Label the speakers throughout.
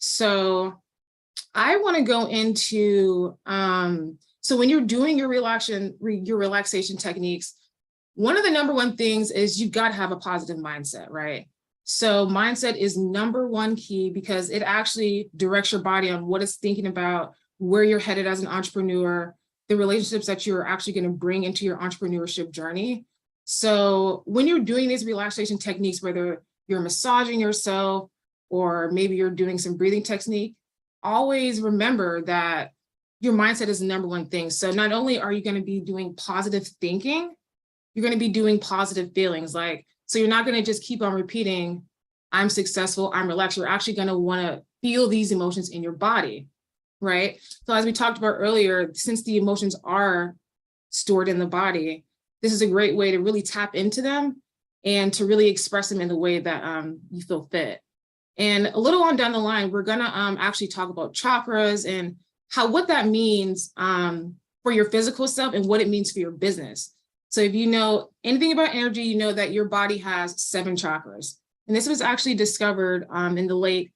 Speaker 1: So I want to go into, so when you're doing your relaxation techniques, one of the number one things is you got to have a positive mindset, right? So mindset is number one key because it actually directs your body on what it's thinking about, where you're headed as an entrepreneur, the relationships that you're actually going to bring into your entrepreneurship journey. So when you're doing these relaxation techniques, whether you're massaging yourself or maybe you're doing some breathing technique, always remember that your mindset is the number one thing. So not only are you going to be doing positive thinking, you're going to be doing positive feelings. So you're not going to just keep on repeating, I'm successful, I'm relaxed. You're actually going to want to feel these emotions in your body, right? So as we talked about earlier, since the emotions are stored in the body, this is a great way to really tap into them and to really express them in the way that you feel fit. And a little on down the line, we're going to actually talk about chakras and what that means for your physical self and what it means for your business. So if you know anything about energy, you know that your body has 7 chakras. And this was actually discovered in the late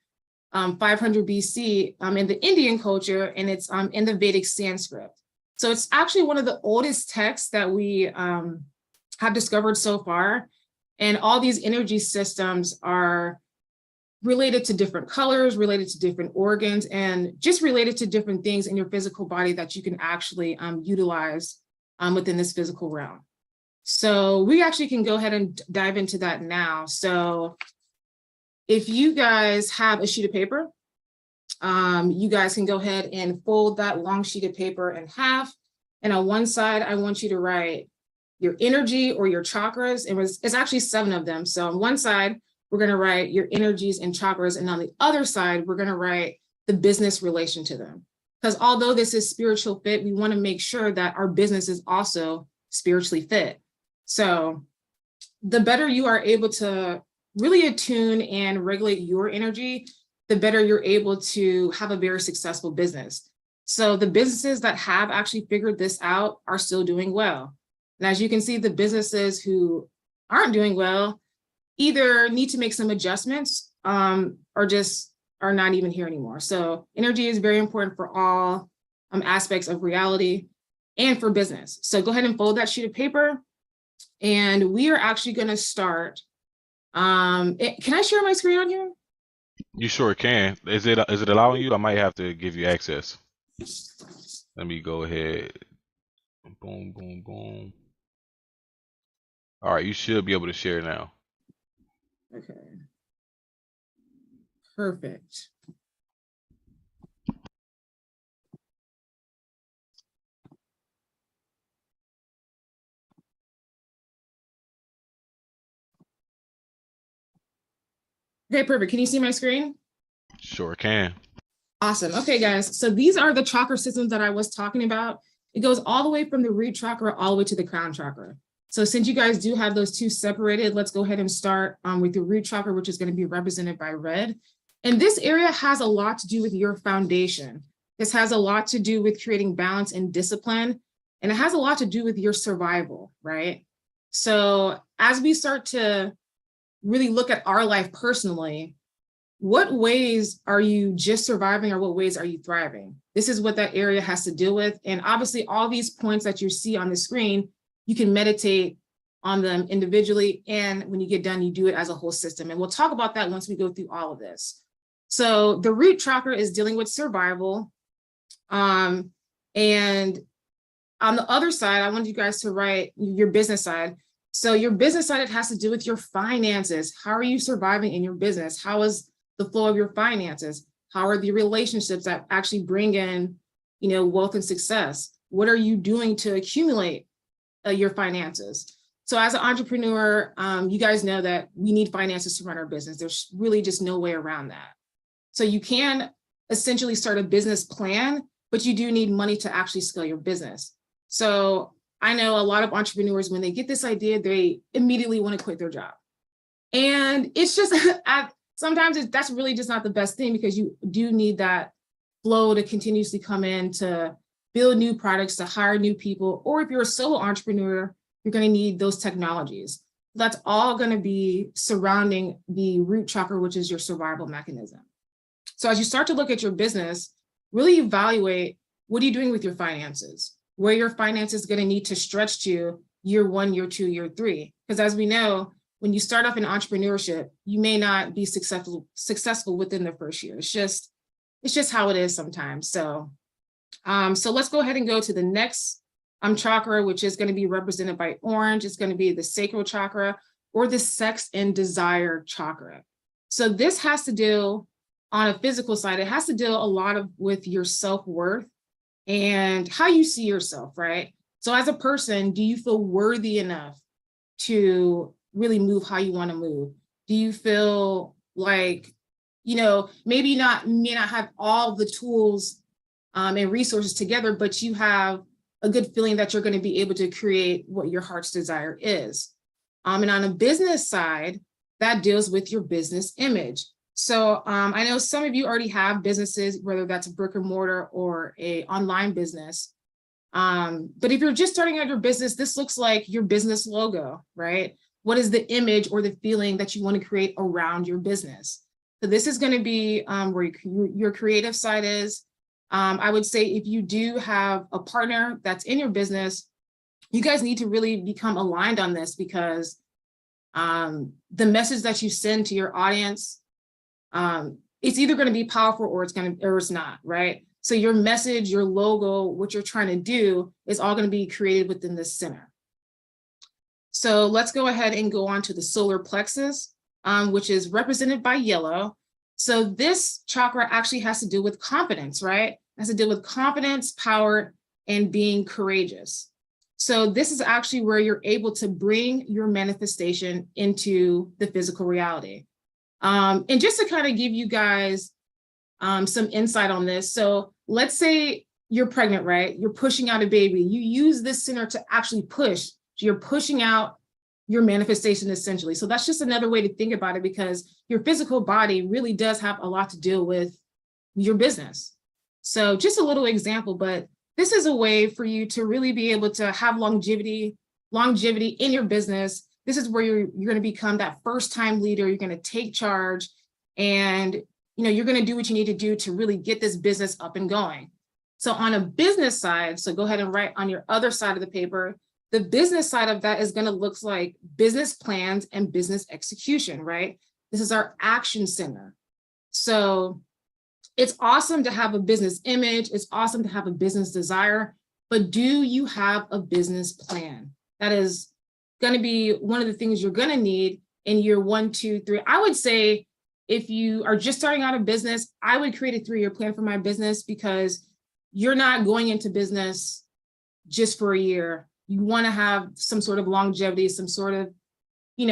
Speaker 1: 500 BC in the Indian culture, and it's in the Vedic Sanskrit. So it's actually one of the oldest texts that we have discovered so far. And all these energy systems are related to different colors, related to different organs, and just related to different things in your physical body that you can actually utilize within this physical realm. So we actually can go ahead and dive into that now. So if you guys have a sheet of paper, you guys can go ahead and fold that long sheet of paper in half. And on one side, I want you to write your energy or your chakras. It's actually 7 of them. So on one side, we're going to write your energies and chakras. And on the other side, we're going to write the business relation to them. Because although this is spiritual fit, we want to make sure that our business is also spiritually fit. So the better you are able to really attune and regulate your energy, the better you're able to have a very successful business. So the businesses that have actually figured this out are still doing well. And as you can see, the businesses who aren't doing well either need to make some adjustments or just are not even here anymore. So energy is very important for all aspects of reality and for business. So go ahead and fold that sheet of paper. And we are actually going to start. Can I share my screen on here?
Speaker 2: You sure can. Is it allowing you? I might have to give you access. Let me go ahead. Boom, boom, boom. All right, you should be able to share now.
Speaker 1: Okay. Perfect. Okay, perfect. Can you see my screen?
Speaker 2: Sure can.
Speaker 1: Awesome. Okay, guys. So these are the chakra systems that I was talking about. It goes all the way from the root chakra all the way to the crown chakra. So since you guys do have those two separated, let's go ahead and start with the root chakra, which is going to be represented by red. And this area has a lot to do with your foundation. This has a lot to do with creating balance and discipline. And it has a lot to do with your survival, right? So as we start to really look at our life personally, what ways are you just surviving or what ways are you thriving? This is what that area has to deal with. And obviously all these points that you see on the screen, you can meditate on them individually. And when you get done, you do it as a whole system. And we'll talk about that once we go through all of this. So the root chakra is dealing with survival. And on the other side, I want you guys to write your business side. So your business side, it has to do with your finances. How are you surviving in your business? How is the flow of your finances? How are the relationships that actually bring in, wealth and success? What are you doing to accumulate your finances? So as an entrepreneur, you guys know that we need finances to run our business. There's really just no way around that. So you can essentially start a business plan, but you do need money to actually scale your business. So I know a lot of entrepreneurs, when they get this idea, they immediately want to quit their job. And it's just, sometimes that's really just not the best thing, because you do need that flow to continuously come in to build new products, to hire new people. Or if you're a solo entrepreneur, you're going to need those technologies. That's all going to be surrounding the root chakra, which is your survival mechanism. So as you start to look at your business, really evaluate, what are you doing with your finances? Where your finances going to need to stretch to year 1, year 2, year 3. Because as we know, when you start off in entrepreneurship, you may not be successful within the first year. It's just how it is sometimes. So let's go ahead and go to the next chakra, which is going to be represented by orange. It's going to be the sacral chakra, or the sex and desire chakra. So this has to deal, on a physical side, it has to deal a lot with your self-worth and how you see yourself, right? So as a person, do you feel worthy enough to really move how you want to move? Do you feel like, maybe may not have all the tools and resources together, but you have a good feeling that you're going to be able to create what your heart's desire is. And on a business side, that deals with your business image. So I know some of you already have businesses, whether that's a brick and mortar or a online business. But if you're just starting out your business, this looks like your business logo, right? What is the image or the feeling that you want to create around your business? So this is going to be where your creative side is. I would say if you do have a partner that's in your business, you guys need to really become aligned on this, because the message that you send to your audience, it's either going to be powerful or it's not, right? So your message, your logo, what you're trying to do is all going to be created within the center. So let's go ahead and go on to the solar plexus, which is represented by yellow. So this chakra actually has to do with confidence, right? It has to do with confidence, power, and being courageous. So this is actually where you're able to bring your manifestation into the physical reality. And just to kind of give you guys some insight on this. So let's say you're pregnant, right? You're pushing out a baby. You use this center to actually push. So you're pushing out your manifestation essentially. So that's just another way to think about it, because your physical body really does have a lot to deal with your business. So just a little example, but this is a way for you to really be able to have longevity in your business. This is where you're going to become that first-time leader. You're going to take charge, and you're going to do what you need to do to really get this business up and going. So on a business side, so go ahead and write on your other side of the paper, the business side of that is going to look like business plans and business execution, right? This is our action center. So it's awesome to have a business image. It's awesome to have a business desire, but do you have a business plan? That is going to be one of the things you're going to need in year 1, 2, 3. I would say if you are just starting out a business, I would create a 3-year plan for my business, because you're not going into business just for a year. You want to have some sort of longevity, some sort of, you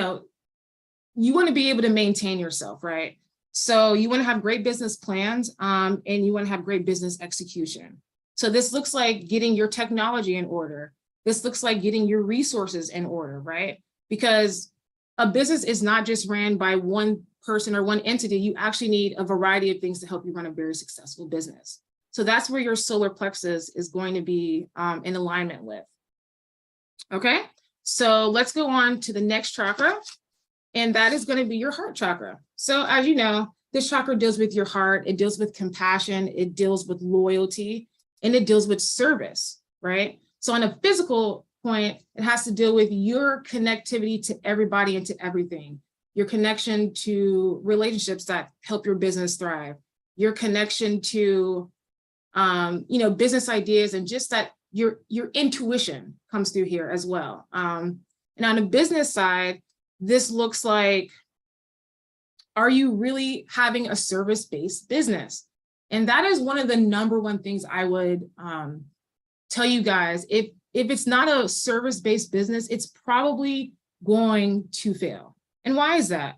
Speaker 1: want to be able to maintain yourself, right? So you want to have great business plans, and you want to have great business execution. So this looks like getting your technology in order. This looks like getting your resources in order, right? Because a business is not just ran by one person or one entity. You actually need a variety of things to help you run a very successful business. So that's where your solar plexus is going to be in alignment with. Okay, so let's go on to the next chakra, and that is going to be your heart chakra. So as you know, this chakra deals with your heart. It deals with compassion. It deals with loyalty, and it deals with service, right? So on a physical point, it has to deal with your connectivity to everybody and to everything, your connection to relationships that help your business thrive, your connection to, business ideas, and just that your intuition comes through here as well. And on a business side, this looks like, are you really having a service-based business? And that is one of the number one things I would tell you guys. If it's not a service-based business, it's probably going to fail. And why is that?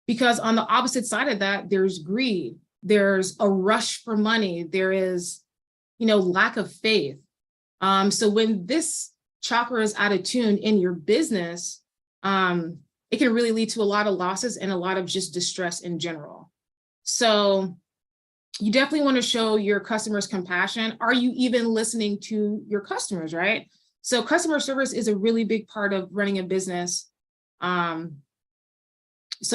Speaker 1: Because on the opposite side of that, there's greed, there's a rush for money, there is, lack of faith. So when this chakra is out of tune in your business, it can really lead to a lot of losses and a lot of just distress in general. So you definitely want to show your customers compassion. Are you even listening to your customers, right? So customer service is a really big part of running a business. So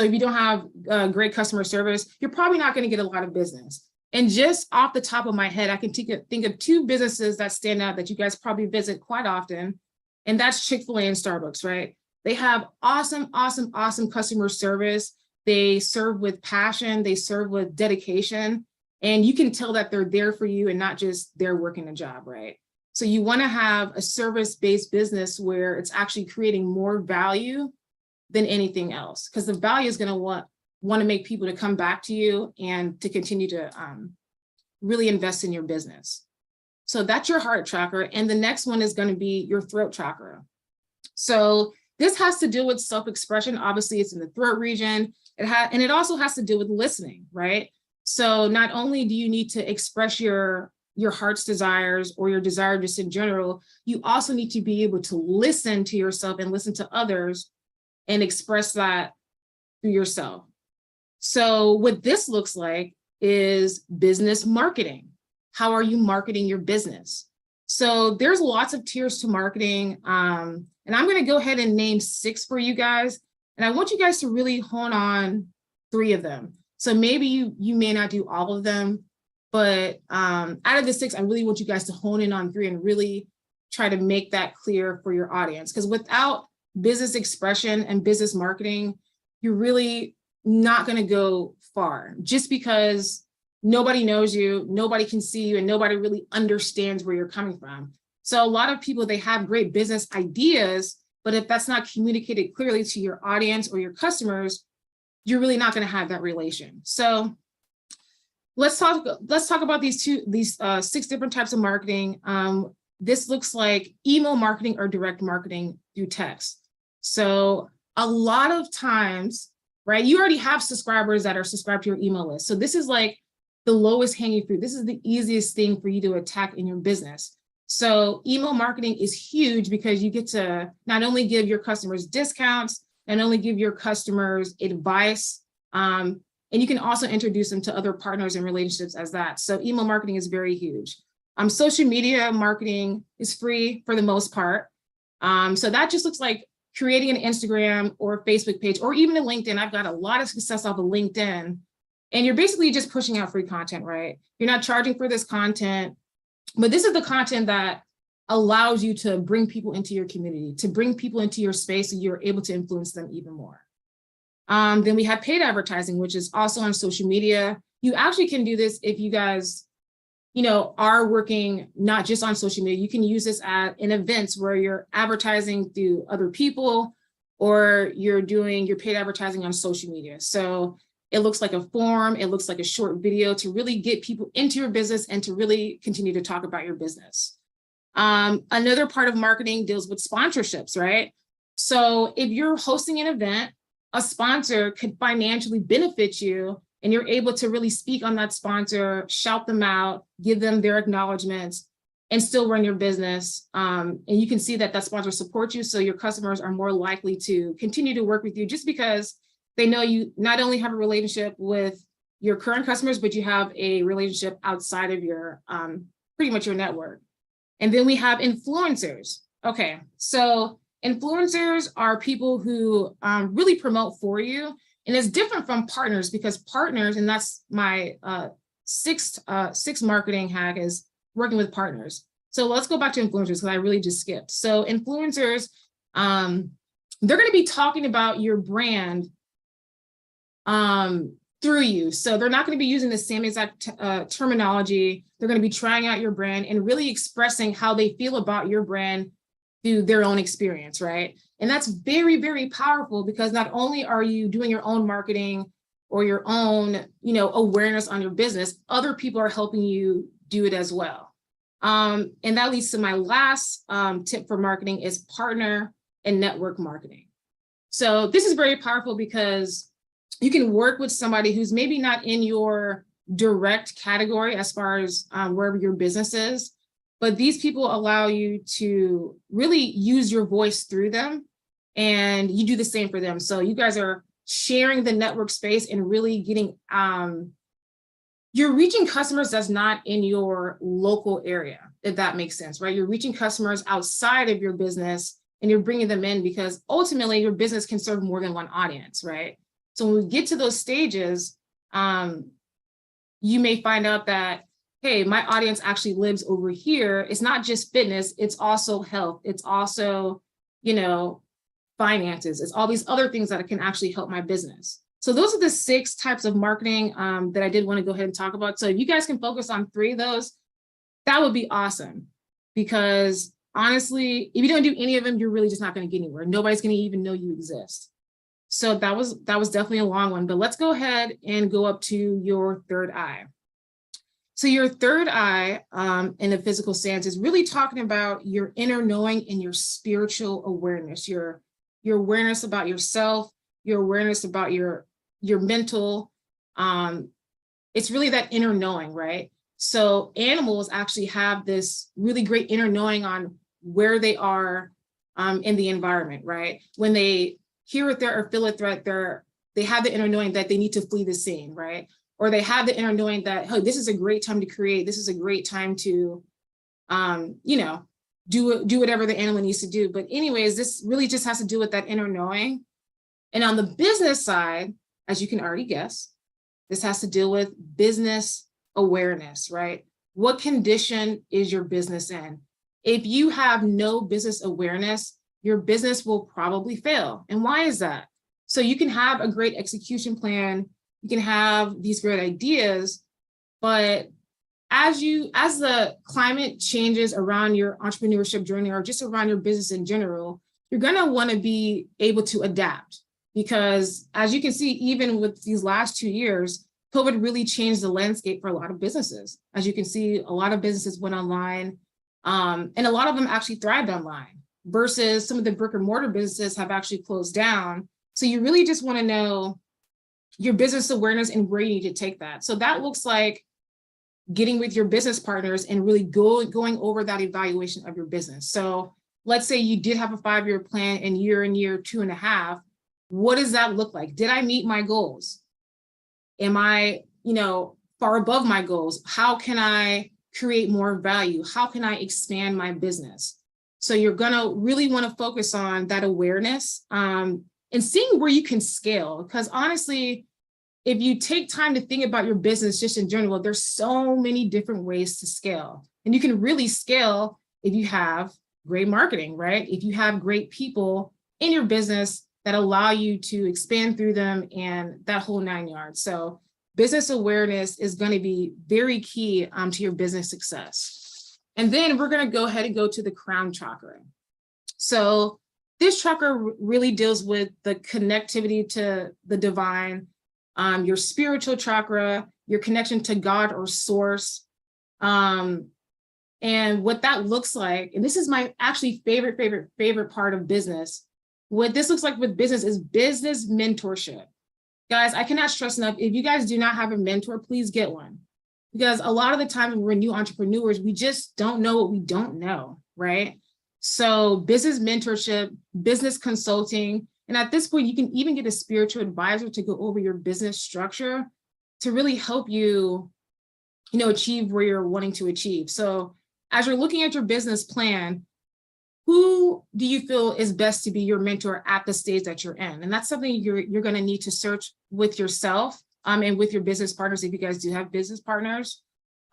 Speaker 1: if you don't have great customer service, you're probably not going to get a lot of business. And just off the top of my head, I can think of two businesses that stand out that you guys probably visit quite often. And that's Chick-fil-A and Starbucks, right? They have awesome, awesome, awesome customer service. They serve with passion. They serve with dedication. And you can tell that they're there for you and not just they're working a job, right? So you want to have a service-based business where it's actually creating more value than anything else, because the value is going to want to make people to come back to you and to continue to really invest in your business. So that's your heart chakra. And the next one is going to be your throat chakra. So this has to do with self-expression. Obviously, it's in the throat region. And it also has to do with listening, right? So not only do you need to express your heart's desires or your desire just in general, you also need to be able to listen to yourself and listen to others and express that through yourself. So what this looks like is business marketing. How are you marketing your business? So there's lots of tiers to marketing. And I'm going to go ahead and name 6 for you guys. And I want you guys to really hone on 3 of them. So maybe you may not do all of them, but out of the 6, I really want you guys to hone in on 3 and really try to make that clear for your audience. Because without business expression and business marketing, you're really not going to go far, just because nobody knows you, nobody can see you, and nobody really understands where you're coming from. So a lot of people, they have great business ideas, but if that's not communicated clearly to your audience or your customers, you're really not going to have that relation. So let's talk about these 6 different types of marketing. This looks like email marketing or direct marketing through text. So a lot of times, right, you already have subscribers that are subscribed to your email list. So this is like the lowest hanging fruit. This is the easiest thing for you to attack in your business. So email marketing is huge because you get to not only give your customers discounts, and only give your customers advice, and you can also introduce them to other partners and relationships as that. So email marketing is very huge. Social media marketing is free for the most part. So that just looks like creating an Instagram or Facebook page, or even a LinkedIn. I've got a lot of success off of LinkedIn. And you're basically just pushing out free content, right? You're not charging for this content, but this is the content that allows you to bring people into your community, to bring people into your space, so you're able to influence them even more. Then we have paid advertising, which is also on social media. You actually can do this if you guys, are working not just on social media. You can use this in events where you're advertising through other people, or you're doing your paid advertising on social media. So it looks like a form, it looks like a short video to really get people into your business and to really continue to talk about your business. Another part of marketing deals with sponsorships, right? So if you're hosting an event, a sponsor could financially benefit you, and you're able to really speak on that sponsor, shout them out, give them their acknowledgements, and still run your business. And you can see that sponsor supports you, so your customers are more likely to continue to work with you, just because they know you not only have a relationship with your current customers, but you have a relationship outside of your pretty much your network. And then we have influencers. Okay, so influencers are people who really promote for you. And it's different from partners, because partners, and that's my sixth marketing hack, is working with partners. So let's go back to influencers, because I really just skipped. So influencers, they're going to be talking about your brand through you. So they're not going to be using the same exact terminology. They're going to be trying out your brand and really expressing how they feel about your brand through their own experience, right? And that's very, very powerful, because not only are you doing your own marketing or your own, awareness on your business, other people are helping you do it as well. And that leads to my last tip for marketing is partner and network marketing. So this is very powerful, because you can work with somebody who's maybe not in your direct category as far as wherever your business is, but these people allow you to really use your voice through them, and you do the same for them. So you guys are sharing the network space and really getting, you're reaching customers that's not in your local area, if that makes sense, right? You're reaching customers outside of your business, and you're bringing them in, because ultimately your business can serve more than one audience, right? So when we get to those stages, you may find out that, hey, my audience actually lives over here. It's not just fitness, it's also health. It's also, finances. It's all these other things that can actually help my business. So those are the 6 types of marketing that I did want to go ahead and talk about. So if you guys can focus on 3 of those, that would be awesome. Because honestly, if you don't do any of them, you're really just not going to get anywhere. Nobody's going to even know you exist. So that was definitely a long one, but let's go ahead and go up to your third eye. So your third eye in the physical sense is really talking about your inner knowing and your spiritual awareness, your awareness about yourself, your awareness about your mental. It's really that inner knowing, right? So animals actually have this really great inner knowing on where they are in the environment, right? When they hear a threat or feel a threat, they have the inner knowing that they need to flee the scene, right? Or they have the inner knowing that, hey, this is a great time to create. This is a great time to, do whatever the animal needs to do. But anyways, this really just has to do with that inner knowing. And on the business side, as you can already guess, this has to deal with business awareness, right? What condition is your business in? If you have no business awareness, your business will probably fail. And why is that? So you can have a great execution plan, you can have these great ideas, but as the climate changes around your entrepreneurship journey or just around your business in general, you're going to want to be able to adapt, because as you can see, even with these last 2 years, COVID really changed the landscape for a lot of businesses. As you can see, a lot of businesses went online, and a lot of them actually thrived online, versus some of the brick and mortar businesses have actually closed down. So you really just want to know your business awareness and where you need to take that. So that looks like getting with your business partners and really going over that evaluation of your business. So let's say you did have a 5-year plan and you're in year 2.5. What does that look like? Did I meet my goals? Am I, far above my goals? How can I create more value? How can I expand my business? So you're gonna really want to focus on that awareness and seeing where you can scale. Because honestly, if you take time to think about your business just in general, there's so many different ways to scale. And you can really scale if you have great marketing, right? If you have great people in your business that allow you to expand through them and that whole 9 yards. So business awareness is going to be very key to your business success. And then we're going to go ahead and go to the crown chakra. So this chakra really deals with the connectivity to the divine, your spiritual chakra, your connection to God or source. And what that looks like, and this is my actually favorite part of business. What this looks like with business is business mentorship. Guys, I cannot stress enough, if you guys do not have a mentor, please get one. Because a lot of the time when we're new entrepreneurs, we just don't know what we don't know, right? So business mentorship, business consulting, and at this point, you can even get a spiritual advisor to go over your business structure to really help you, achieve where you're wanting to achieve. So as you're looking at your business plan, who do you feel is best to be your mentor at the stage that you're in? And that's something you're going to need to search with yourself and with your business partners, if you guys do have business partners.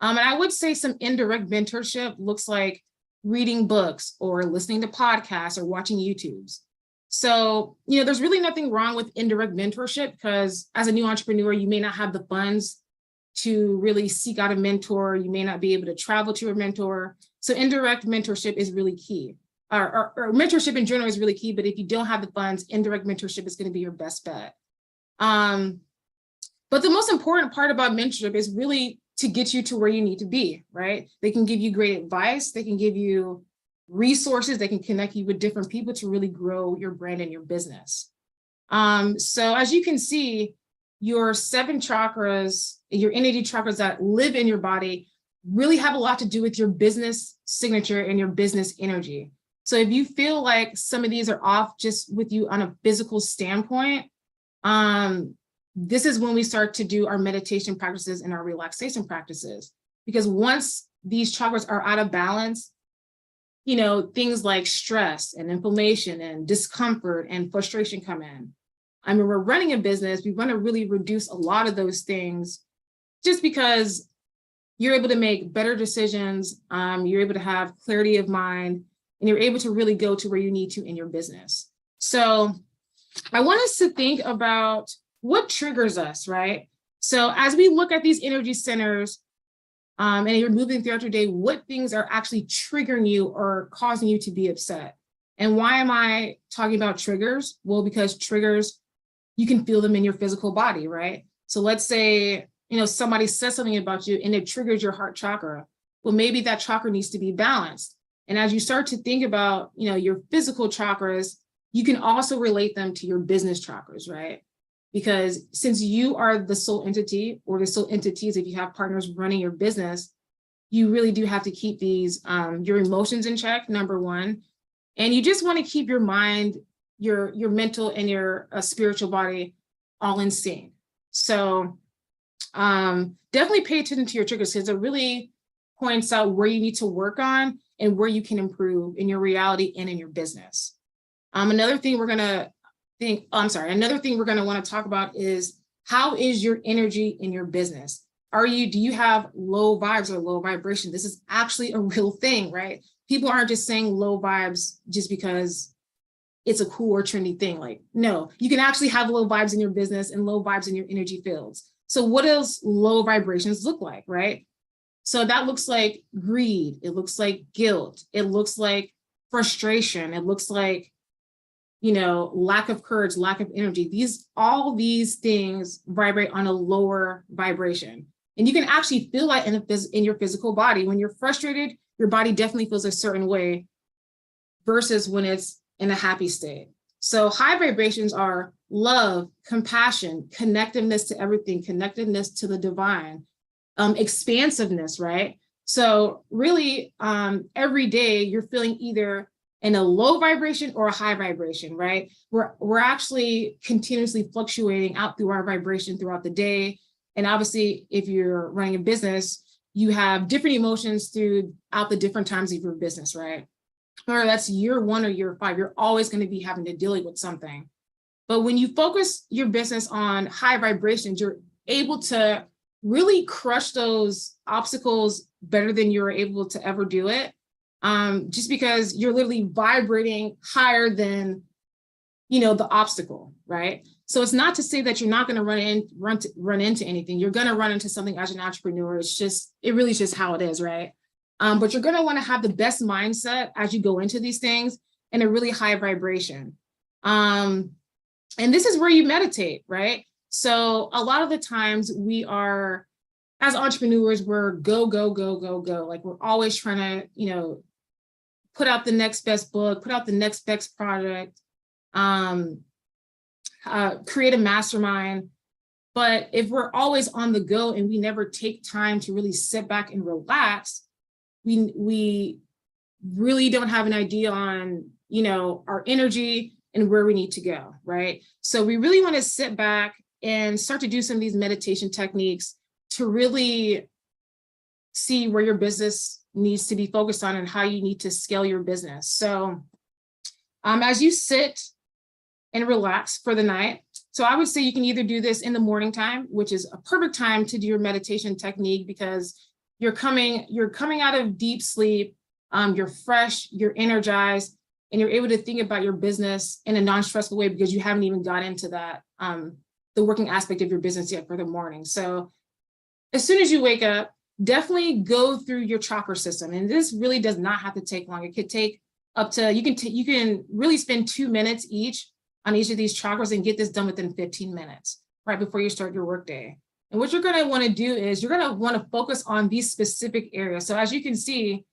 Speaker 1: And I would say some indirect mentorship looks like reading books or listening to podcasts or watching YouTubes. So, there's really nothing wrong with indirect mentorship, because as a new entrepreneur, you may not have the funds to really seek out a mentor. You may not be able to travel to a mentor. So indirect mentorship is really key. Or mentorship in general is really key, but if you don't have the funds, indirect mentorship is going to be your best bet. But the most important part about mentorship is really to get you to where you need to be, right? They can give you great advice. They can give you resources. They can connect you with different people to really grow your brand and your business. So as you can see, your 7 chakras, your energy chakras that live in your body really have a lot to do with your business signature and your business energy. So if you feel like some of these are off just with you on a physical standpoint, this is when we start to do our meditation practices and our relaxation practices. Because once these chakras are out of balance, things like stress and inflammation and discomfort and frustration come in. I mean, we're running a business, we want to really reduce a lot of those things just because you're able to make better decisions, you're able to have clarity of mind, and you're able to really go to where you need to in your business. So I want us to think about what triggers us, right? So as we look at these energy centers, and you're moving throughout your day, what things are actually triggering you or causing you to be upset? And why am I talking about triggers? Well, because triggers, you can feel them in your physical body, right? So let's say, somebody says something about you and it triggers your heart chakra. Well, maybe that chakra needs to be balanced. And as you start to think about, your physical chakras, you can also relate them to your business chakras, right? Because since you are the sole entity or the sole entities, if you have partners running your business, you really do have to keep these, your emotions in check, number one. And you just want to keep your mind, your mental and your spiritual body all in sync. So definitely pay attention to your triggers, because it really points out where you need to work on and where you can improve in your reality and in your business. Another thing we're going to want to talk about is, how is your energy in your business? Do you have low vibes or low vibration? This is actually a real thing, right? People aren't just saying low vibes just because it's a cool or trendy thing. Like, no, you can actually have low vibes in your business and low vibes in your energy fields. So what does low vibrations look like, right? So that looks like greed. It looks like guilt. It looks like frustration. It looks like, lack of courage, lack of energy. All these things vibrate on a lower vibration. And you can actually feel that in your physical body. When you're frustrated, your body definitely feels a certain way versus when it's in a happy state. So high vibrations are love, compassion, connectiveness to everything, connectedness to the divine, expansiveness, right? So really, every day you're feeling either in a low vibration or a high vibration, right? We're actually continuously fluctuating out through our vibration throughout the day. And obviously, if you're running a business, you have different emotions throughout the different times of your business, right? Whether that's year 1 or year 5, you're always going to be having to deal with something. But when you focus your business on high vibrations, you're able to really crush those obstacles better than you were able to ever do it. Just because you're literally vibrating higher than, the obstacle, right? So it's not to say that you're not going to run into anything. You're going to run into something as an entrepreneur. It really is just how it is, right? But you're going to want to have the best mindset as you go into these things in a really high vibration. And this is where you meditate, right? So a lot of the times as entrepreneurs, we're go, go, go, go, go. Like, we're always trying to, put out the next best book, put out the next best project, create a mastermind. But if we're always on the go and we never take time to really sit back and relax, we really don't have an idea on, our energy and where we need to go, right? So we really want to sit back and start to do some of these meditation techniques to really see where your business needs to be focused on and how you need to scale your business. So as you sit and relax for the night, so I would say you can either do this in the morning time, which is a perfect time to do your meditation technique, because you're coming out of deep sleep, you're fresh, you're energized, and you're able to think about your business in a non-stressful way because you haven't even got into that, the working aspect of your business yet for the morning. So as soon as you wake up, definitely go through your chakra system. And this really does not have to take long. It could take up to, you can really spend 2 minutes each on each of these chakras and get this done within 15 minutes, right before you start your workday. And what you're going to want to do is you're going to want to focus on these specific areas. So as you can see,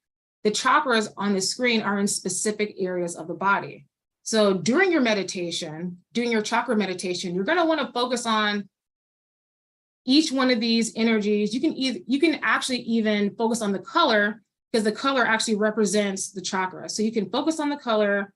Speaker 1: the chakras on the screen are in specific areas of the body. So during your meditation, doing your chakra meditation, you're going to want to focus on each one of these energies. You can actually even focus on the color, because the color actually represents the chakra. So you can focus on the color,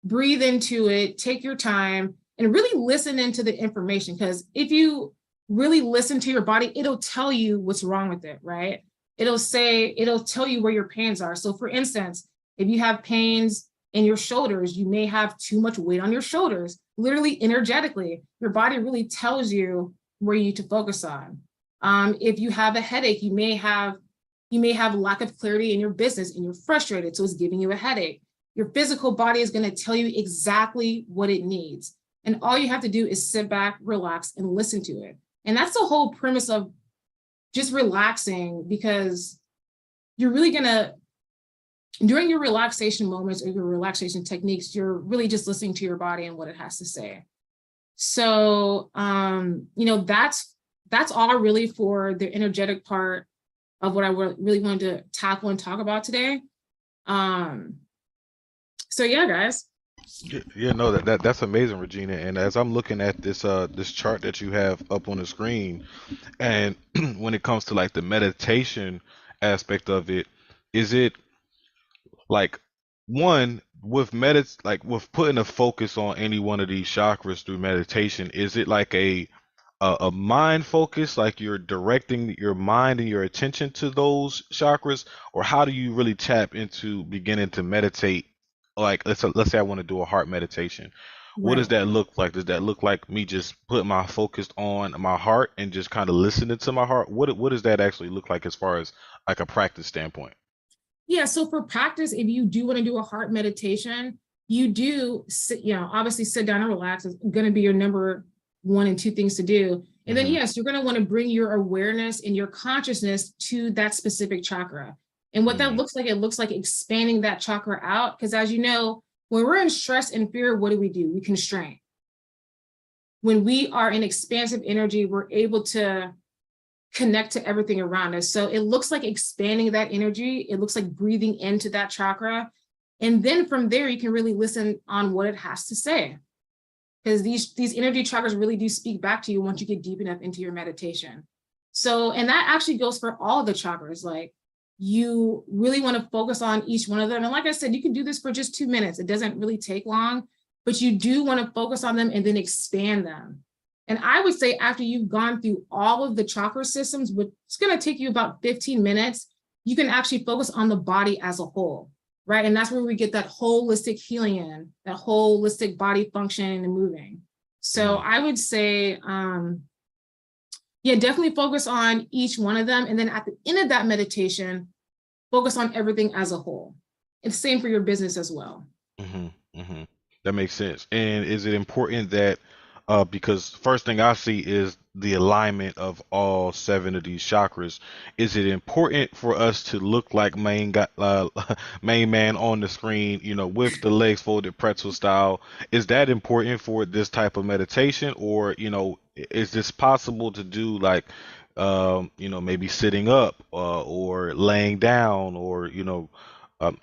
Speaker 1: breathe into it, take your time, and really listen into the information. Because if you really listen to your body, it'll tell you what's wrong with it, right? It'll tell you where your pains are. So for instance, if you have pains in your shoulders, you may have too much weight on your shoulders. Literally, energetically, your body really tells you where you need to focus on. If you have a headache, you may have lack of clarity in your business and you're frustrated, so it's giving you a headache. Your physical body is going to tell you exactly what it needs. And all you have to do is sit back, relax, and listen to it. And that's the whole premise of just relaxing, because you're really going to, during your relaxation moments or your relaxation techniques, you're really just listening to your body and what it has to say. So, that's all really for the energetic part of what I really wanted to tackle and talk about today. So yeah, guys.
Speaker 2: Yeah, no, that's amazing, Regina. And as I'm looking at this chart that you have up on the screen, and when it comes to like the meditation aspect of it, is it like one with like with putting a focus on any one of these chakras through meditation, is it like a mind focus, like you're directing your mind and your attention to those chakras, or how do you really tap into beginning to meditate? Like let's say I want to do a heart meditation. What does
Speaker 1: Right.
Speaker 2: that look like? Does that look like me just putting my focus on my heart and just kind of listening to my heart? What does that actually look like as far as like a practice standpoint?
Speaker 1: Yeah, so for practice, if you do want to do a heart meditation, you do sit, obviously sit down and relax. It's going to be your number one and two things to do. And then,
Speaker 2: Hmm.
Speaker 1: yes, you're going to want to bring your awareness and your consciousness to that specific chakra. And what that
Speaker 2: Hmm.
Speaker 1: looks like, it looks like expanding that chakra out. Because as you know, when we're in stress and fear, what do? We constrain. When we are in expansive energy, we're able to connect to everything around us. So it looks like expanding that energy. It looks like breathing into that chakra. And then from there, you can really listen on what it has to say. Because these energy chakras really do speak back to you once you get deep enough into your meditation. So, and that actually goes for all the chakras. Like, you really want to focus on each one of them. And like I said, you can do this for just 2 minutes. It doesn't really take long, but you do want to focus on them and then expand them. And I would say after you've gone through all of the chakra systems, which it's going to take you about 15 minutes, you can actually focus on the body as a whole, right? And that's where we get that holistic healing in, that holistic body functioning and moving. So
Speaker 2: Hmm.
Speaker 1: I would say, yeah, definitely focus on each one of them. And then at the end of that meditation, focus on everything as a whole. It's the same for your business as well.
Speaker 2: Hmm. Hmm. That makes sense. And is it important that because first thing I see is the alignment of all seven of these chakras. Is it important for us to look like main man on the screen, with the legs folded pretzel style? Is that important for this type of meditation, or is this possible to do like maybe sitting up or laying down, or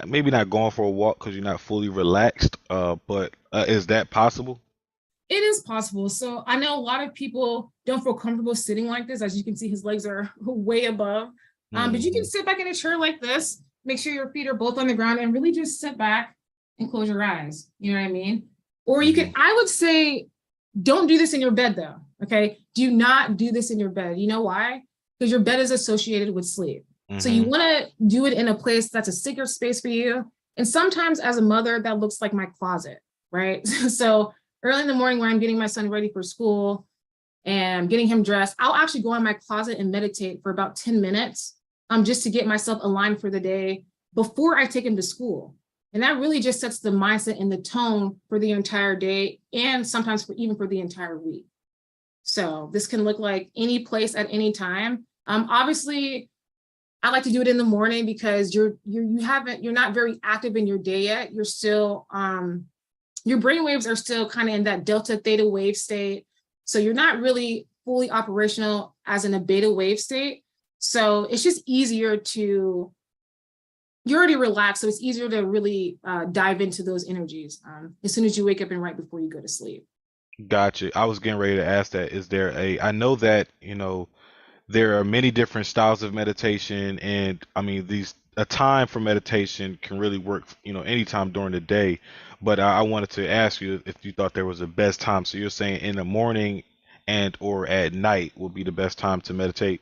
Speaker 2: maybe not going for a walk because you're not fully relaxed, but is that possible?
Speaker 1: It is possible. So I know a lot of people don't feel comfortable sitting like this. As you can see, his legs are way above. But you can
Speaker 2: Hmm.
Speaker 1: sit back in a chair like this, make sure your feet are both on the ground, and really just sit back and close your eyes. You know what I mean? Or you
Speaker 2: Hmm.
Speaker 1: can, I would say, don't do this in your bed though. Okay. Do not do this in your bed. You know why? Because your bed is associated with sleep. So you
Speaker 2: Hmm.
Speaker 1: want to do it in a place that's a secret space for you. And sometimes as a mother, that looks like my closet, right? So early in the morning when I'm getting my son ready for school and I'm getting him dressed, I'll actually go in my closet and meditate for about 10 minutes, just to get myself aligned for the day before I take him to school. And that really just sets the mindset and the tone for the entire day, and sometimes even for the entire week. So this can look like any place at any time. Obviously, I like to do it in the morning because you're not very active in your day yet. You're still your brain waves are still kind of in that delta theta wave state. So you're not really fully operational as in a beta wave state. So it's just easier to, you're already relaxed. So it's easier to really dive into those energies as soon as you wake up and right before you go to sleep.
Speaker 2: Gotcha. I was getting ready to ask that. I know that, there are many different styles of meditation, and I mean, a time for meditation can really work, anytime during the day. But I wanted to ask you if you thought there was a best time. So you're saying in the morning and or at night will be the best time to meditate?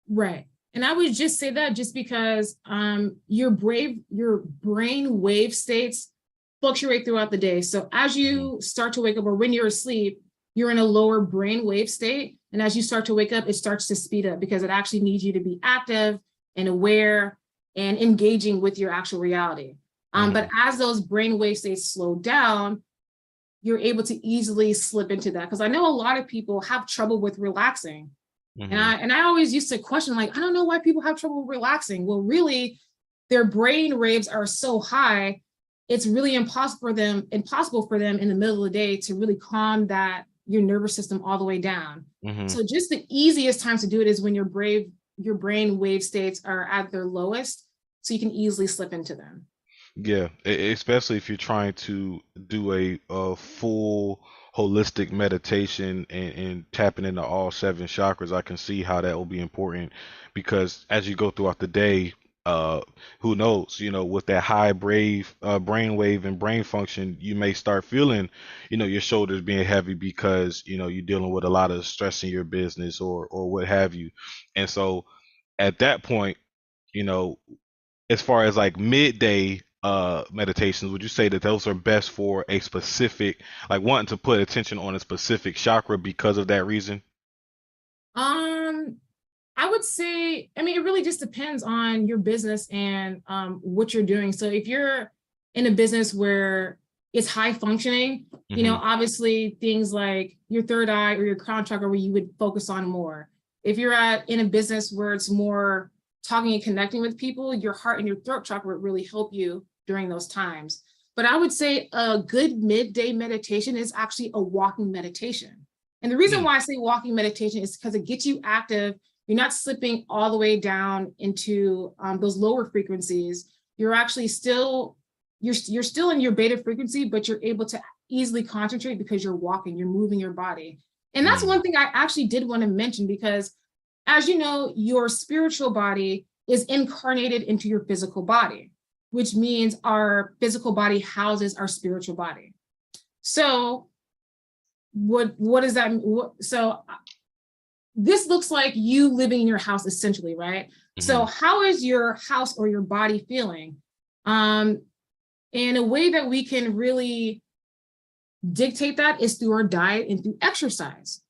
Speaker 1: Right. And I would just say that just because your brain wave states fluctuate throughout the day. So as
Speaker 2: Hmm.
Speaker 1: you start to wake up or when you're asleep, you're in a lower brain wave state. And as you start to wake up, it starts to speed up because it actually needs you to be active and aware and engaging with your actual reality. But as those brainwave states slow down, you're able to easily slip into that. Because I know a lot of people have trouble with relaxing. And I always used to question, like, I don't know why people have trouble relaxing. Well, really, their brain waves are so high, it's really impossible for them in the middle of the day to really calm that your nervous system all the way down. So just the easiest time to do it is when your brain wave states are at their lowest, so you can easily slip into them.
Speaker 2: Yeah, especially if you're trying to do a full holistic meditation and tapping into all seven chakras, I can see how that will be important because as you go throughout the day, uh, who knows, with that high brain wave and brain function, you may start feeling, your shoulders being heavy because, you're dealing with a lot of stress in your business or what have you. And so at that point, you know, as far as like midday meditations, would you say that those are best for a specific, like wanting to put attention on a specific chakra because of that reason?
Speaker 1: Um, I would say, I mean, it really just depends on your business and what you're doing. So if you're in a business where it's high functioning, obviously things like your third eye or your crown chakra where you would focus on more. If you're in a business where it's more talking and connecting with people, your heart and your throat chakra would really help you during those times. But I would say a good midday meditation is actually a walking meditation. And the reason why I say walking meditation is because it gets you active. You're not slipping all the way down into those lower frequencies. You're actually still, you're still in your beta frequency, but you're able to easily concentrate because you're walking, you're moving your body. And that's one thing I actually did want to mention because, as you know, your spiritual body is incarnated into your physical body, which means our physical body houses our spiritual body. So what does that mean? So this looks like you living in your house essentially, right? So how is your house or your body feeling? And a way that we can really dictate that is through our diet and through exercise.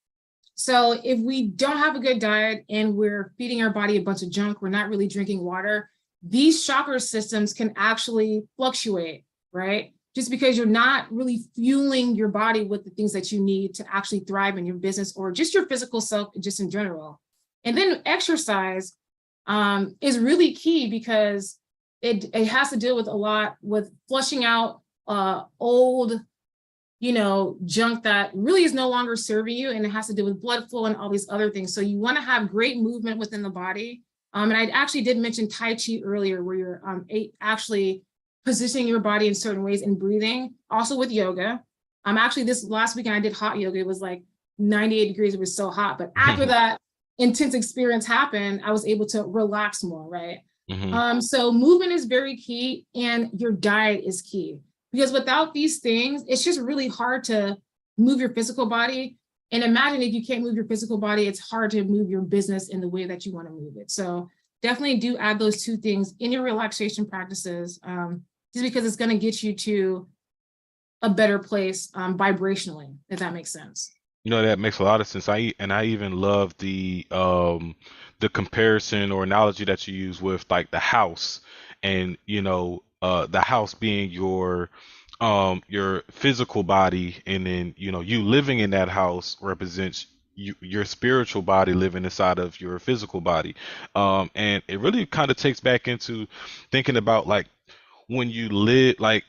Speaker 1: So if we don't have a good diet and we're feeding our body a bunch of junk, we're not really drinking water, these chakra systems can actually fluctuate, right? Just because you're not really fueling your body with the things that you need to actually thrive in your business or just your physical self, just in general. And then exercise is really key because it has to deal with a lot with flushing out old, junk that really is no longer serving you, and it has to do with blood flow and all these other things. So you want to have great movement within the body. And I actually did mention Tai Chi earlier, where you're actually positioning your body in certain ways and breathing, also with yoga. Actually, this last weekend I did hot yoga. It was like 98 degrees. It was so hot. But after that intense experience happened, I was able to relax more, right? So movement is very key, and your diet is key. Because without these things, it's just really hard to move your physical body. And imagine if you can't move your physical body, it's hard to move your business in the way that you want to move it. So definitely do add those two things in your relaxation practices, just because it's going to get you to a better place vibrationally, if that makes sense.
Speaker 2: That makes a lot of sense. I even love the comparison or analogy that you use with like the house and the house being your physical body, and then you living in that house represents your spiritual body living inside of your physical body. And it really kind of takes back into thinking about like when you live, like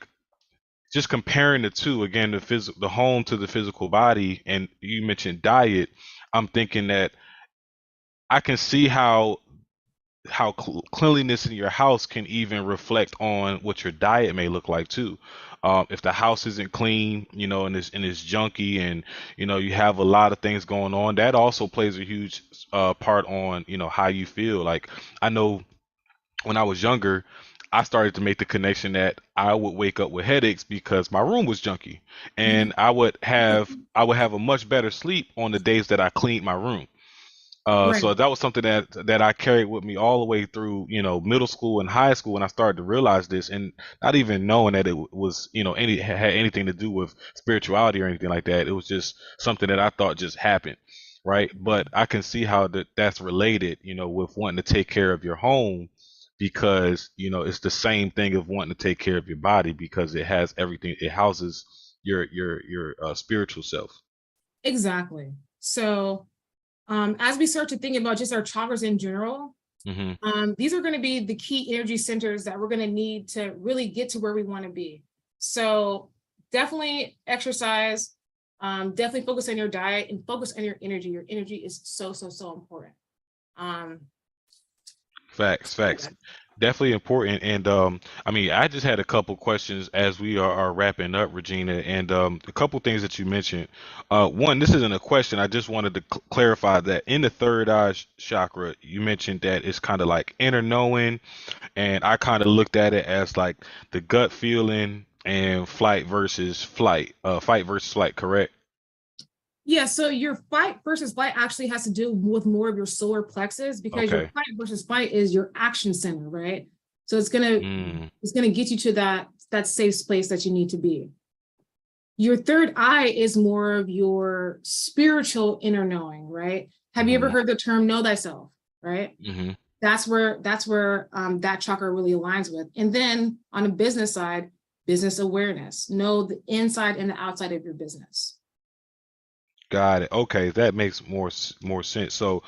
Speaker 2: just comparing the two again, the home to the physical body, and you mentioned diet. I'm thinking that I can see how cleanliness in your house can even reflect on what your diet may look like too. If the house isn't clean, and it's junky, and you have a lot of things going on, that also plays a huge part on how you feel. Like I know when I was younger, I started to make the connection that I would wake up with headaches because my room was junky, and I would have a much better sleep on the days that I cleaned my room.
Speaker 1: Right.
Speaker 2: So that was something that I carried with me all the way through, middle school and high school, when I started to realize this, and not even knowing that it was, had anything to do with spirituality or anything like that. It was just something that I thought just happened. right? But I can see how that's related, with wanting to take care of your home because, it's the same thing of wanting to take care of your body because it has everything. It houses your spiritual self.
Speaker 1: Exactly. So as we start to think about just our chakras in general,
Speaker 2: Hmm.
Speaker 1: these are going to be the key energy centers that we're going to need to really get to where we want to be. So definitely exercise, definitely focus on your diet and focus on your energy. Your energy is so, so, so important. Um,
Speaker 2: Facts,
Speaker 1: yeah.
Speaker 2: facts. Definitely important. And I mean, I just had a couple questions as we are wrapping up, Regina, and a couple things that you mentioned. One, this isn't a question. I just wanted to clarify that in the third eye chakra, you mentioned that it's kind of like inner knowing, and I kind of looked at it as like the gut feeling and fight versus flight, correct?
Speaker 1: Yeah, so your fight versus flight actually has to do with more of your solar plexus because your
Speaker 2: Okay.
Speaker 1: fight versus flight is your action center, right? So it's gonna
Speaker 2: Mm,
Speaker 1: it's gonna get you to that safe place that you need to be. Your third eye is more of your spiritual inner knowing, right? Have you ever
Speaker 2: mm-hmm,
Speaker 1: heard the term know thyself, right?
Speaker 2: mm-hmm.
Speaker 1: That's where that chakra really aligns with. And then on the business side, business awareness. Know the inside and the outside of your business.
Speaker 2: Got it. Okay, that makes more sense. So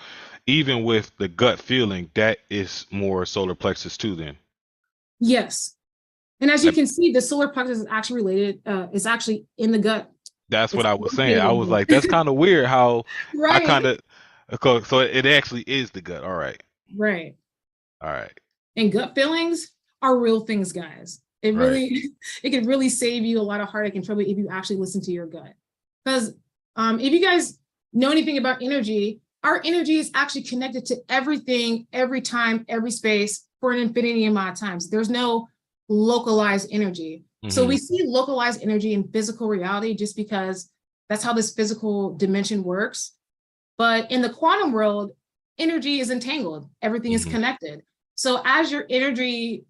Speaker 2: even with the gut feeling, that is more solar plexus too, then.
Speaker 1: Yes. And as you
Speaker 2: That,
Speaker 1: can see, the solar plexus is actually related, is actually in the gut.
Speaker 2: that's what
Speaker 1: It's
Speaker 2: I was saying.
Speaker 1: located
Speaker 2: I
Speaker 1: in
Speaker 2: was
Speaker 1: the
Speaker 2: like, that's
Speaker 1: gut.
Speaker 2: kind of weird how I kind
Speaker 1: Right.
Speaker 2: of, so it actually is the gut. All right.
Speaker 1: Right.
Speaker 2: All right.
Speaker 1: And gut feelings are real things, guys. It
Speaker 2: Right.
Speaker 1: really, it can really save you a lot of heartache and trouble if you actually listen to your gut. Because if you guys know anything about energy, our energy is actually connected to everything, every time, every space for an infinity amount of times. There's no localized energy. So
Speaker 2: Mm-hmm.
Speaker 1: we see localized energy in physical reality just because that's how this physical dimension works. But in the quantum world, energy is entangled, everything is
Speaker 2: Mm-hmm.
Speaker 1: connected. So as your energy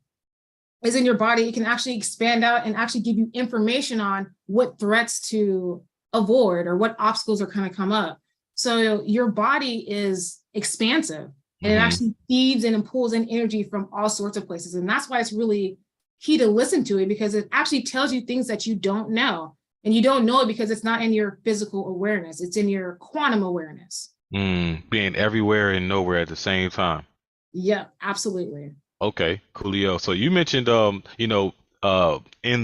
Speaker 1: is in your body, it can actually expand out and actually give you information on what threats to avoid or what obstacles are going to come up. So your body is expansive and it
Speaker 2: Mm-hmm.
Speaker 1: actually feeds and pulls in energy from all sorts of places. And that's why it's really key to listen to it because it actually tells you things that you don't know. And you don't know it because it's not in your physical awareness, it's in your quantum awareness.
Speaker 2: Being everywhere and nowhere at the same time.
Speaker 1: Yeah, absolutely.
Speaker 2: Okay, coolio. So you mentioned, in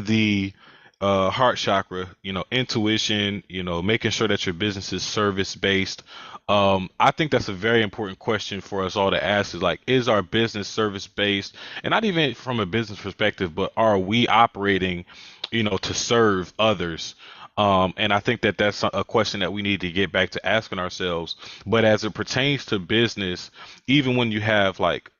Speaker 2: the heart chakra, intuition, making sure that your business is service based. I think that's a very important question for us all to ask is like, is our business service based? And not even from a business perspective, but are we operating, to serve others? And I think that that's a question that we need to get back to asking ourselves. But as it pertains to business, even when you have like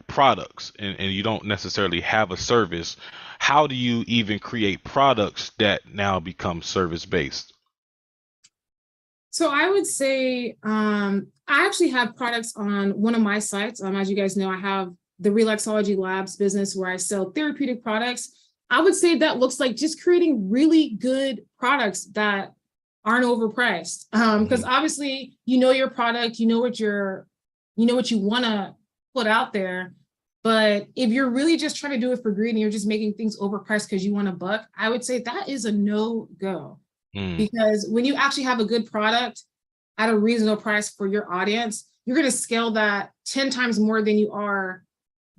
Speaker 2: products and you don't necessarily have a service, how do you even create products that now become service based?
Speaker 1: So I would say I actually have products on one of my sites. As you guys know, I have the Relaxology Labs business where I sell therapeutic products. I would say that looks like just creating really good products that aren't overpriced. Because
Speaker 2: Hmm.
Speaker 1: obviously you know your product, you know what you want to put out there. But if you're really just trying to do it for greed and you're just making things overpriced because you want a buck, I would say that is a no-go
Speaker 2: Mm,
Speaker 1: because when you actually have a good product at a reasonable price for your audience, you're going to scale that 10 times more than you are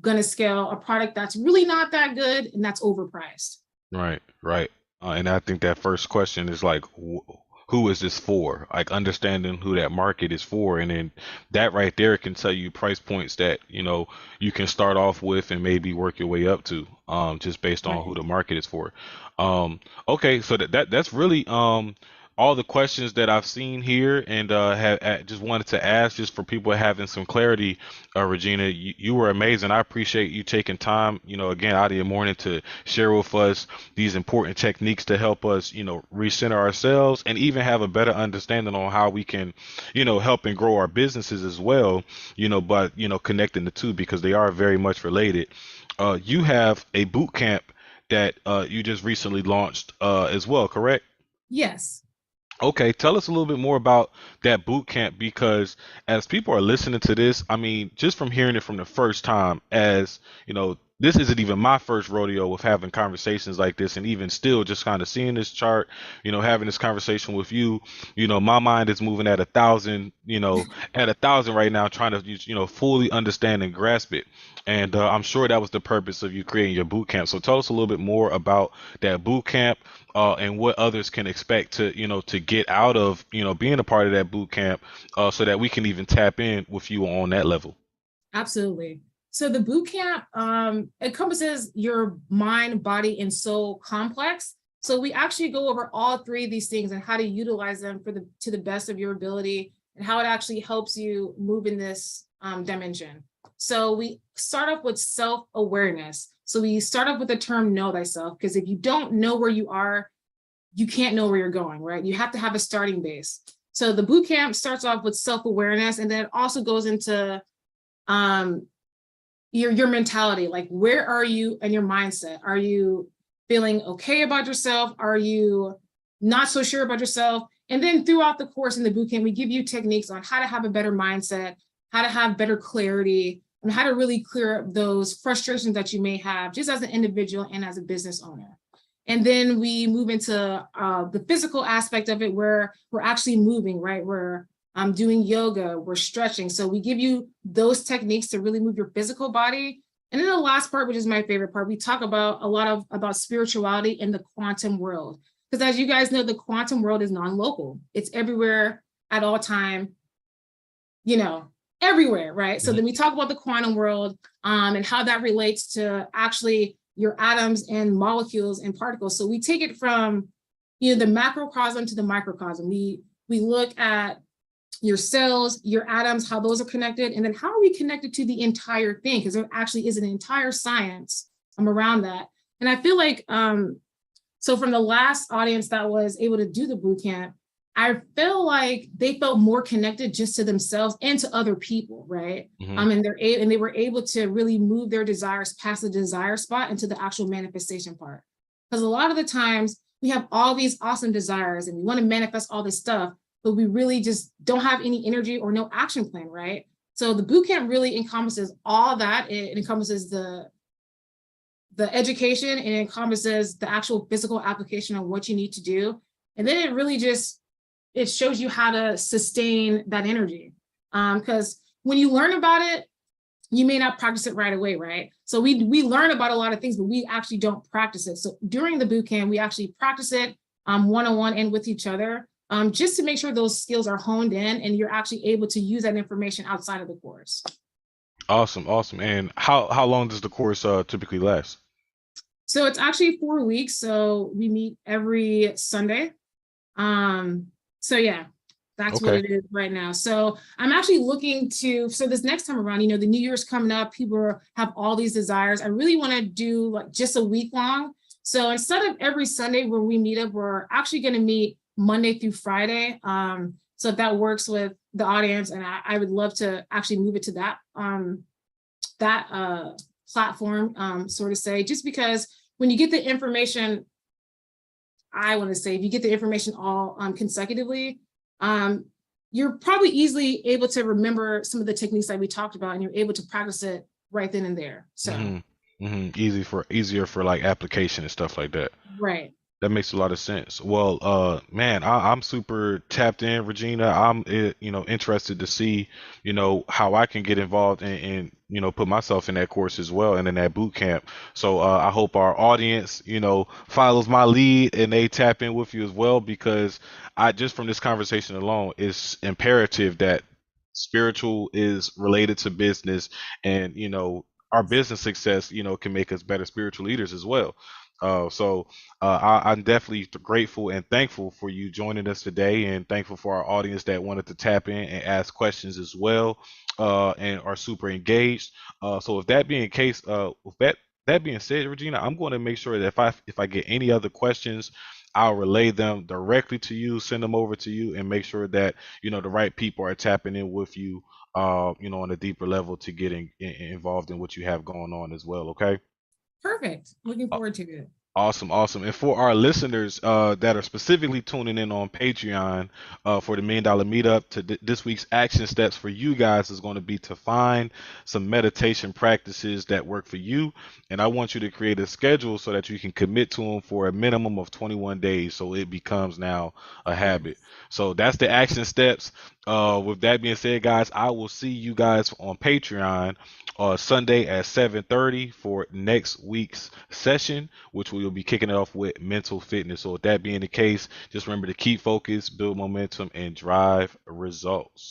Speaker 1: going to scale a product that's really not that good and that's overpriced.
Speaker 2: right, right. And I think that first question is like, who is this for? Like understanding who that market is for, and then that right there can tell you price points that you can start off with and maybe work your way up to, just based on who
Speaker 1: Right.
Speaker 2: the market is for. Okay, so that's really all the questions that I've seen here, and just wanted to ask just for people having some clarity. Regina, you were amazing. I appreciate you taking time, again out of your morning to share with us these important techniques to help us, recenter ourselves and even have a better understanding on how we can, help and grow our businesses as well, but, connecting the two because they are very much related. You have a boot camp that you just recently launched as well, correct?
Speaker 1: Yes.
Speaker 2: Okay, tell us a little bit more about that boot camp because as people are listening to this, I mean, just from hearing it from the first time, as you know, this isn't even my first rodeo with having conversations like this, and even still just kind of seeing this chart, having this conversation with you, my mind is moving at 1,000, at 1,000 right now, trying to, fully understand and grasp it. And I'm sure that was the purpose of you creating your boot camp. So tell us a little bit more about that boot camp and what others can expect to to get out of being a part of that boot camp, so that we can even tap in with you on that level.
Speaker 1: Absolutely. So the boot camp encompasses your mind, body, and soul complex. So we actually go over all three of these things and how to utilize them to the best of your ability and how it actually helps you move in this dimension. So we start off with self-awareness. So we start off with the term know thyself, because if you don't know where you are, you can't know where you're going, right? You have to have a starting base. So the boot camp starts off with self-awareness, and then it also goes into um, your mentality. Like, where are you and your mindset? Are you feeling okay about yourself? Are you not so sure about yourself? And then throughout the course in the bootcamp, we give you techniques on how to have a better mindset, how to have better clarity, and how to really clear up those frustrations that you may have just as an individual and as a business owner. And then we move into the physical aspect of it, where we're actually moving, right? We're doing yoga, we're stretching. So we give you those techniques to really move your physical body. And then the last part, which is my favorite part, we talk about a lot about spirituality in the quantum world. Because as you guys know, the quantum world is non-local. It's everywhere at all time, everywhere, right? So then we talk about the quantum world and how that relates to actually your atoms and molecules and particles. So we take it from, the macrocosm to the microcosm. We look at your cells, your atoms, how those are connected, and then how are we connected to the entire thing? Because there actually is an entire science around that. And I feel like, so from the last audience that was able to do the boot camp, I feel like they felt more connected just to themselves and to other people, right? And they were able to really move their desires past the desire spot into the actual manifestation part. Because a lot of the times we have all these awesome desires and we want to manifest all this stuff, but we really just don't have any energy or no action plan, right? So the boot camp really encompasses all that. It encompasses the education, and it encompasses the actual physical application of what you need to do. And then it really just, it shows you how to sustain that energy. Because when you learn about it, you may not practice it right away, right? So we learn about a lot of things, but we actually don't practice it. So during the boot camp, we actually practice it one-on-one and with each other, just to make sure those skills are honed in and you're actually able to use that information outside of the course.
Speaker 2: Awesome, awesome. And how long does the course typically last?
Speaker 1: So it's actually 4 weeks. So we meet every Sunday. So yeah, that's what
Speaker 2: Okay.
Speaker 1: it is right now. So I'm actually looking to, so this next time around, the New Year's coming up, people have all these desires. I really want to do like just a week long. So instead of every Sunday where we meet up, we're actually going to meet Monday through Friday. So if that works with the audience, and I would love to actually move it to that platform, sort of say, just because when you get the information, I want to say, if you get the information all consecutively, you're probably easily able to remember some of the techniques that we talked about, and you're able to practice it right then and there. So
Speaker 2: Easier for like application and stuff like that.
Speaker 1: right.
Speaker 2: That makes a lot of sense. Well, man, I'm super tapped in, Regina. I'm, interested to see, how I can get involved and put myself in that course as well and in that boot camp. So, I hope our audience, follows my lead and they tap in with you as well, because I just from this conversation alone, it's imperative that spiritual is related to business, and, our business success, can make us better spiritual leaders as well. I'm definitely grateful and thankful for you joining us today, and thankful for our audience that wanted to tap in and ask questions as well, and are super engaged. So with that being case, with that being said, Regina, I'm going to make sure that if I get any other questions, I'll relay them directly to you, send them over to you, and make sure that the right people are tapping in with you, on a deeper level to get involved in what you have going on as well. Okay.
Speaker 1: Perfect. Looking forward to it.
Speaker 2: Awesome, awesome. And for our listeners that are specifically tuning in on Patreon for the $1 Million Meetup, this week's action steps for you guys is going to be to find some meditation practices that work for you. And I want you to create a schedule so that you can commit to them for a minimum of 21 days so it becomes now a habit. So that's the action steps. With that being said, guys, I will see you guys on Patreon Sunday at 7:30 for next week's session, which we will be kicking it off with mental fitness. So with that being the case, just remember to keep focused, build momentum, and drive results.